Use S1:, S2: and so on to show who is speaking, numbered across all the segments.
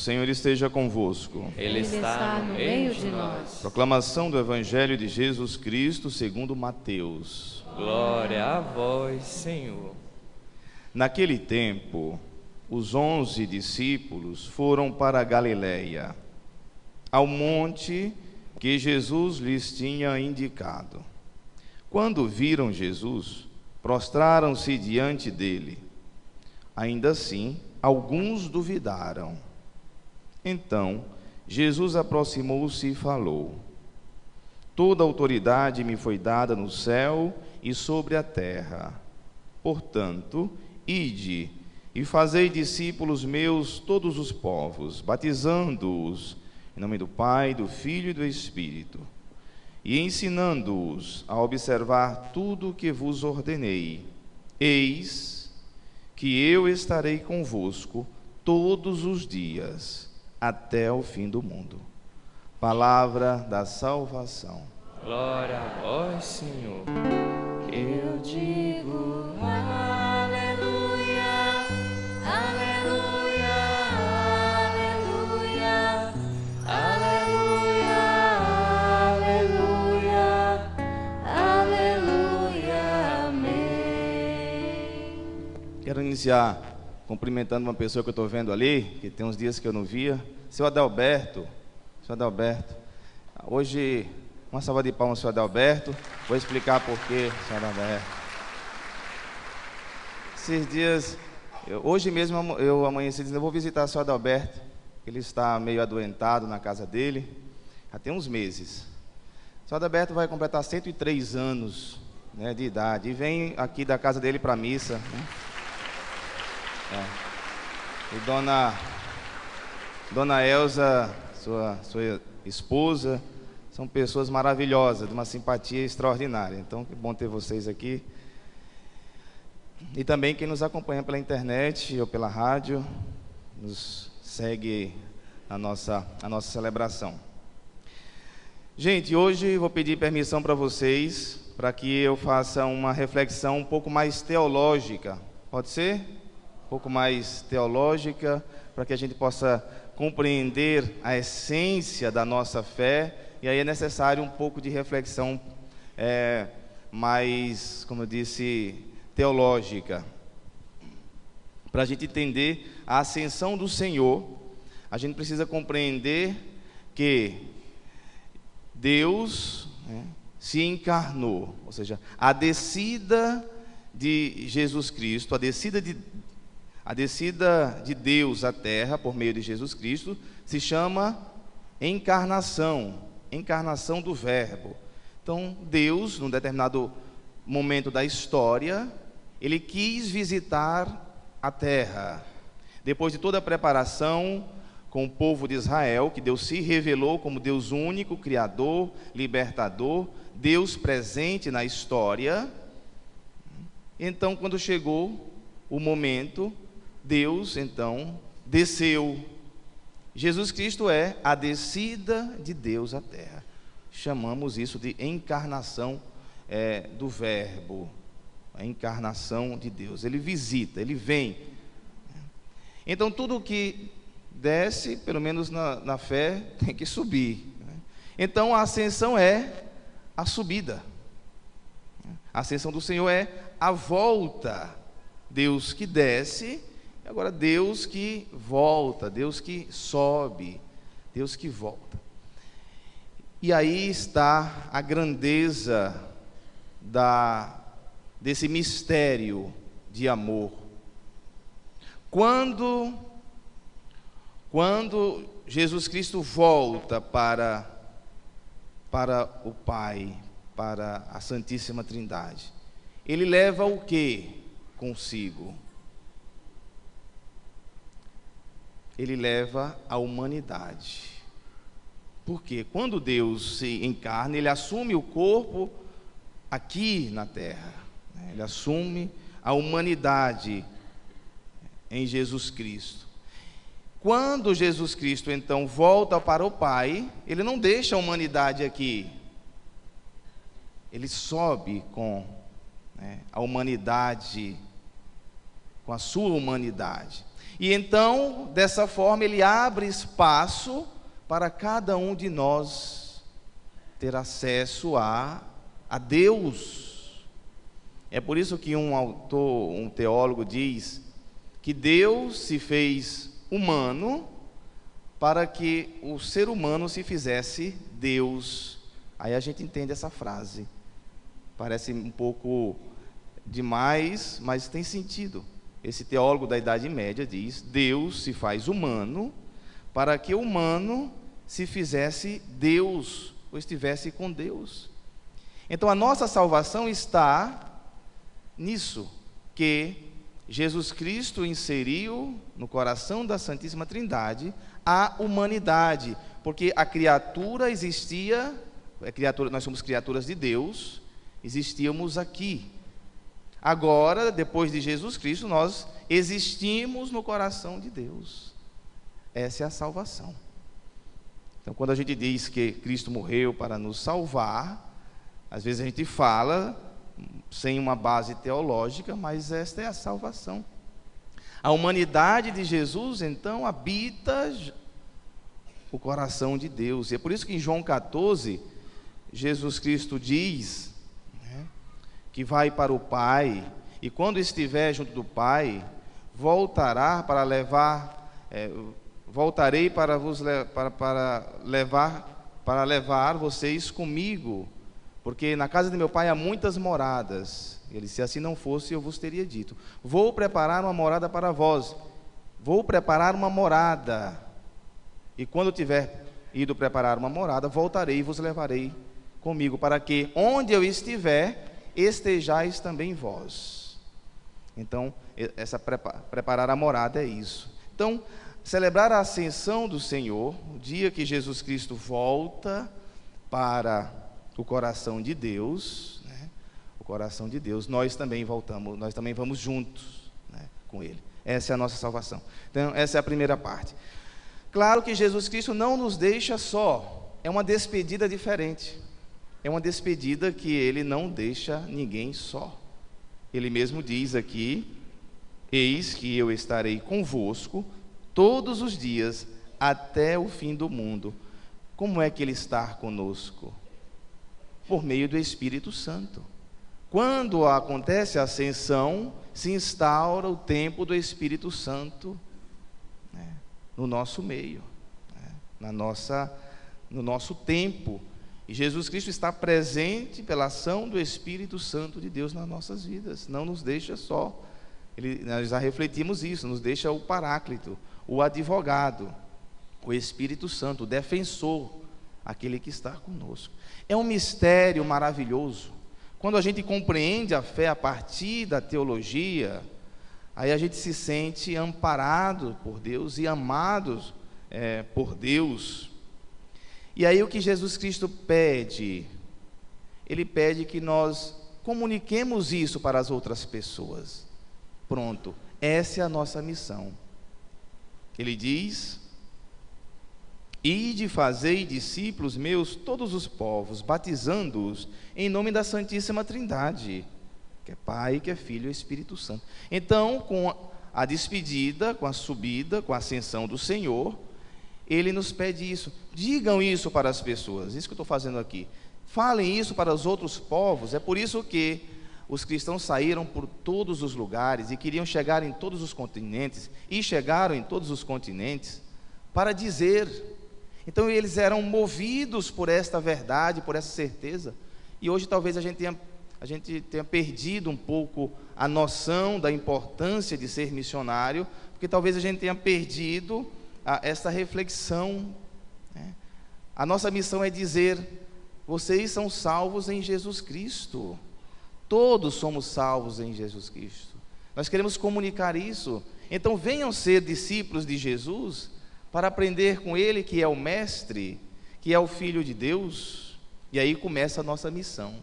S1: Senhor esteja convosco.
S2: Ele está no meio de nós.
S1: Proclamação do Evangelho de Jesus Cristo segundo Mateus.
S2: Glória a vós, Senhor.
S1: Naquele tempo, os 11 discípulos foram para a Galiléia, ao monte que Jesus lhes tinha indicado. Quando viram Jesus, prostraram-se diante dele. Ainda assim, alguns duvidaram. Então, Jesus aproximou-se e falou: Toda autoridade me foi dada no céu e sobre a terra. Portanto, ide e fazei discípulos meus todos os povos, batizando-os em nome do Pai, do Filho e do Espírito, e ensinando-os a observar tudo o que vos ordenei. Eis que eu estarei convosco todos os dias, até o fim do mundo. Palavra da salvação.
S2: Glória a vós, Senhor. Eu digo aleluia, aleluia, aleluia, aleluia, aleluia, aleluia, amém.
S1: Quero iniciar cumprimentando uma pessoa que eu estou vendo ali, que tem uns dias que eu não via, seu Adalberto. Seu Adalberto, hoje, uma salva de palmas, seu Adalberto. Vou explicar por quê, seu Adalberto. Esses dias, hoje mesmo eu amanheci dizendo, eu vou visitar seu Adalberto. Ele está meio adoentado na casa dele, já tem uns meses. Seu Adalberto vai completar 103 anos, né, de idade, e vem aqui da casa dele para a missa, né? E Dona Elza, sua esposa, são pessoas maravilhosas, de uma simpatia extraordinária. Então, que bom ter vocês aqui. E também quem nos acompanha pela internet ou pela rádio, nos segue a nossa celebração. Gente, hoje vou pedir permissão para vocês, para que eu faça uma reflexão um pouco mais teológica. Pode ser? Um pouco mais teológica, para que a gente possa compreender a essência da nossa fé, e aí é necessário um pouco de reflexão mais, como eu disse, teológica. Para a gente entender a ascensão do Senhor, a gente precisa compreender que Deus, né, se encarnou, ou seja, a descida de Jesus Cristo, a descida de Deus à terra por meio de Jesus Cristo se chama encarnação do Verbo. Então, Deus, num determinado momento da história, ele quis visitar a terra. Depois de toda a preparação com o povo de Israel, que Deus se revelou como Deus único, Criador, Libertador, Deus presente na história. Então, quando chegou o momento, Deus, então, desceu. Jesus Cristo é a descida de Deus à terra. Chamamos isso de encarnação do Verbo. A encarnação de Deus. Ele visita, ele vem. Então, tudo que desce, pelo menos na fé, tem que subir. Então, a ascensão é a subida. A ascensão do Senhor é a volta. Deus que desce, agora Deus que volta, Deus que sobe, Deus que volta. E aí está a grandeza desse mistério de amor. Quando Jesus Cristo volta para o Pai, para a Santíssima Trindade, ele leva o que consigo? Ele leva a humanidade. Porque quando Deus se encarna, ele assume o corpo aqui na terra. Ele assume a humanidade em Jesus Cristo. Quando Jesus Cristo então volta para o Pai, ele não deixa a humanidade aqui. Ele sobe com a humanidade, com a sua humanidade. E então, dessa forma, ele abre espaço para cada um de nós ter acesso a Deus. É por isso que um autor, um teólogo diz que Deus se fez humano para que o ser humano se fizesse Deus. Aí a gente entende essa frase. Parece um pouco demais, mas tem sentido. Esse teólogo da Idade Média diz: Deus se faz humano para que o humano se fizesse Deus, ou estivesse com Deus. Então a nossa salvação está nisso, que Jesus Cristo inseriu no coração da Santíssima Trindade a humanidade, porque a criatura existia, nós somos criaturas de Deus, existíamos aqui. Agora, depois de Jesus Cristo, nós existimos no coração de Deus. Essa é a salvação. Então, quando a gente diz que Cristo morreu para nos salvar, às vezes a gente fala sem uma base teológica, mas esta é a salvação. A humanidade de Jesus, então, habita o coração de Deus. E é por isso que em João 14, Jesus Cristo diz, que vai para o Pai, e quando estiver junto do Pai, voltarei para levar vocês comigo, porque na casa de meu Pai há muitas moradas. Ele disse: se assim não fosse, eu vos teria dito. Vou preparar uma morada para vós. Vou preparar uma morada. E quando tiver ido preparar uma morada, voltarei e vos levarei comigo, para que onde eu estiver, estejais também vós. Então, preparar a morada é isso. Então, celebrar a ascensão do Senhor, o dia que Jesus Cristo volta para o coração de Deus, o coração de Deus, nós também voltamos, nós também vamos juntos, com Ele. Essa é a nossa salvação. Então, essa é a primeira parte. Claro que Jesus Cristo não nos deixa só, é uma despedida diferente. É uma despedida que Ele não deixa ninguém só. Ele mesmo diz aqui: eis que eu estarei convosco todos os dias até o fim do mundo. Como é que Ele está conosco? Por meio do Espírito Santo. Quando acontece a ascensão, se instaura o tempo do Espírito Santo, no nosso meio, no nosso tempo. E Jesus Cristo está presente pela ação do Espírito Santo de Deus nas nossas vidas, não nos deixa só. Nós já refletimos isso, nos deixa o Paráclito, o advogado, o Espírito Santo, o defensor, aquele que está conosco. É um mistério maravilhoso. Quando a gente compreende a fé a partir da teologia, aí a gente se sente amparado por Deus e amados por Deus. E aí o que Jesus Cristo pede? Ele pede que nós comuniquemos isso para as outras pessoas. Pronto, essa é a nossa missão. Ele diz: ide, fazei discípulos meus todos os povos, batizando-os em nome da Santíssima Trindade, que é Pai, que é Filho e Espírito Santo. Então, com a despedida, com a subida, com a ascensão do Senhor, Ele nos pede isso. Digam isso para as pessoas, isso que eu estou fazendo aqui. Falem isso para os outros povos. É por isso que os cristãos saíram por todos os lugares e queriam chegar em todos os continentes, e chegaram em todos os continentes para dizer. Então eles eram movidos por esta verdade, por essa certeza. E hoje talvez a gente tenha perdido um pouco a noção da importância de ser missionário, porque talvez a gente tenha perdido essa reflexão. A nossa missão é dizer: vocês são salvos em Jesus Cristo. Todos somos salvos em Jesus Cristo. Nós queremos comunicar isso. Então venham ser discípulos de Jesus, para aprender com Ele, que é o Mestre, que é o Filho de Deus. E aí começa a nossa missão,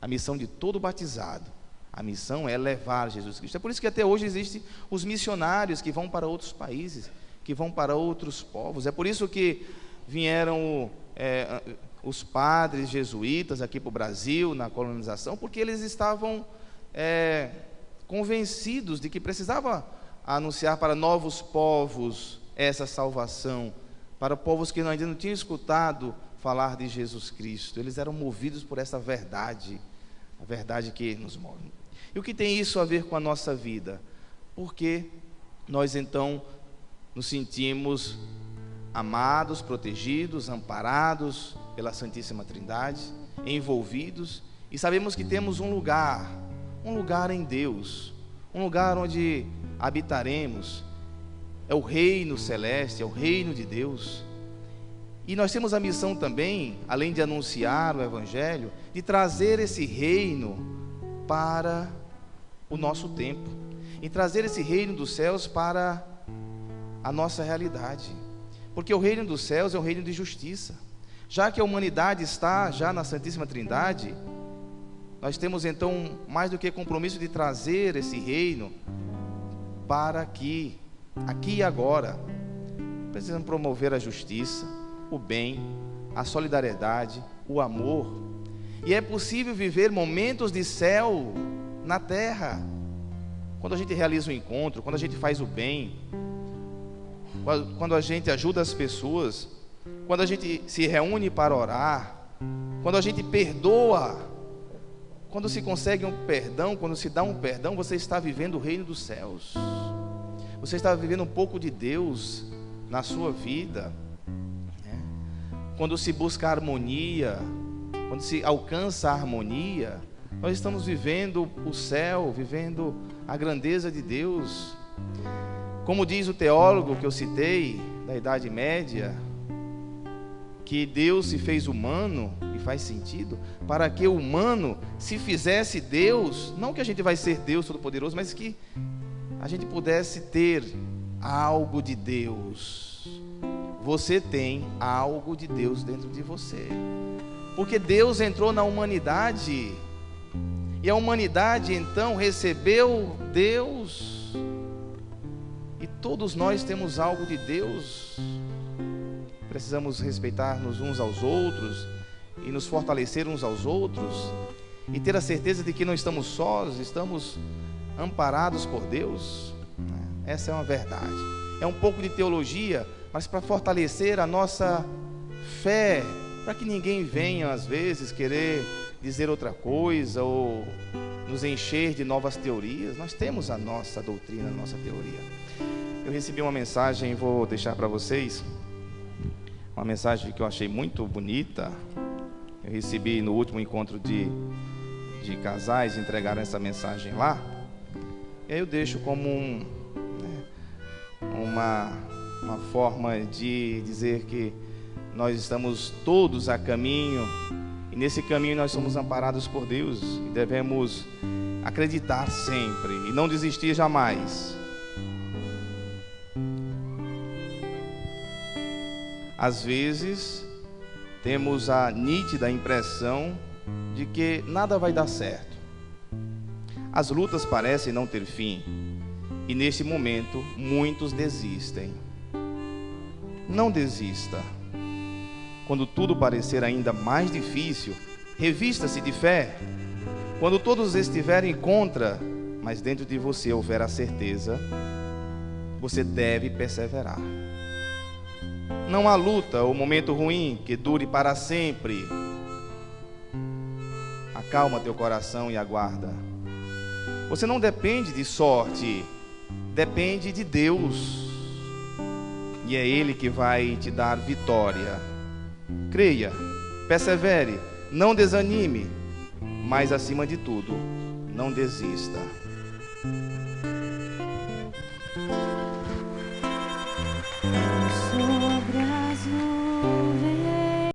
S1: a missão de todo batizado. A missão é levar Jesus Cristo. É por isso que até hoje existem os missionários que vão para outros países, que vão para outros povos. É por isso que vieram os padres jesuítas aqui para o Brasil, na colonização, porque eles estavam convencidos de que precisava a anunciar para novos povos essa salvação, para povos que ainda não tinham escutado falar de Jesus Cristo. Eles eram movidos por essa verdade, a verdade que nos move. E o que tem isso a ver com a nossa vida? Porque nós então nos sentimos amados, protegidos, amparados pela Santíssima Trindade, envolvidos, e sabemos que temos um lugar em Deus, um lugar onde habitaremos. É o reino celeste, é o reino de Deus. E nós temos a missão também, além de anunciar o Evangelho, de trazer esse reino para o nosso tempo, e trazer esse reino dos céus para a nossa realidade. Porque o reino dos céus é um reino de justiça. Já que a humanidade está já na Santíssima Trindade, nós temos então mais do que compromisso de trazer esse reino para aqui e agora. Precisamos promover a justiça, o bem, a solidariedade, o amor. E é possível viver momentos de céu na terra, quando a gente realiza um encontro, quando a gente faz o bem, quando a gente ajuda as pessoas, quando a gente se reúne para orar, quando a gente perdoa, quando se consegue um perdão, quando se dá um perdão, você está vivendo o reino dos céus. Você está vivendo um pouco de Deus na sua vida. Quando se busca a harmonia, quando se alcança a harmonia, nós estamos vivendo o céu, vivendo a grandeza de Deus. Como diz o teólogo que eu citei, da Idade Média, que Deus se fez humano, e faz sentido, para que o humano se fizesse Deus, não que a gente vai ser Deus Todo-Poderoso, mas que a gente pudesse ter algo de Deus. Você tem algo de Deus dentro de você, porque Deus entrou na humanidade, e a humanidade então recebeu Deus, e todos nós temos algo de Deus. Precisamos respeitar-nos uns aos outros e nos fortalecer uns aos outros, e ter a certeza de que não estamos sós, estamos amparados por Deus. Essa é uma verdade. É um pouco de teologia, mas para fortalecer a nossa fé, para que ninguém venha às vezes querer dizer outra coisa ou nos encher de novas teorias. Nós temos a nossa doutrina, a nossa teoria. Eu recebi uma mensagem, vou deixar para vocês, uma mensagem que eu achei muito bonita. Eu recebi no último encontro de casais, entregaram essa mensagem lá. E aí eu deixo como uma forma de dizer que nós estamos todos a caminho, e nesse caminho nós somos amparados por Deus, e devemos acreditar sempre e não desistir jamais. Às vezes temos a nítida impressão de que nada vai dar certo. As lutas parecem não ter fim, e neste momento muitos desistem. Não desista. Quando tudo parecer ainda mais difícil, revista-se de fé. Quando todos estiverem contra, mas dentro de você houver a certeza, você deve perseverar. Não há luta ou momento ruim que dure para sempre. Acalma teu coração e aguarda. Você não depende de sorte, depende de Deus, e é Ele que vai te dar vitória. Creia, persevere, não desanime, mas acima de tudo, não desista.
S2: Sobre as nuvens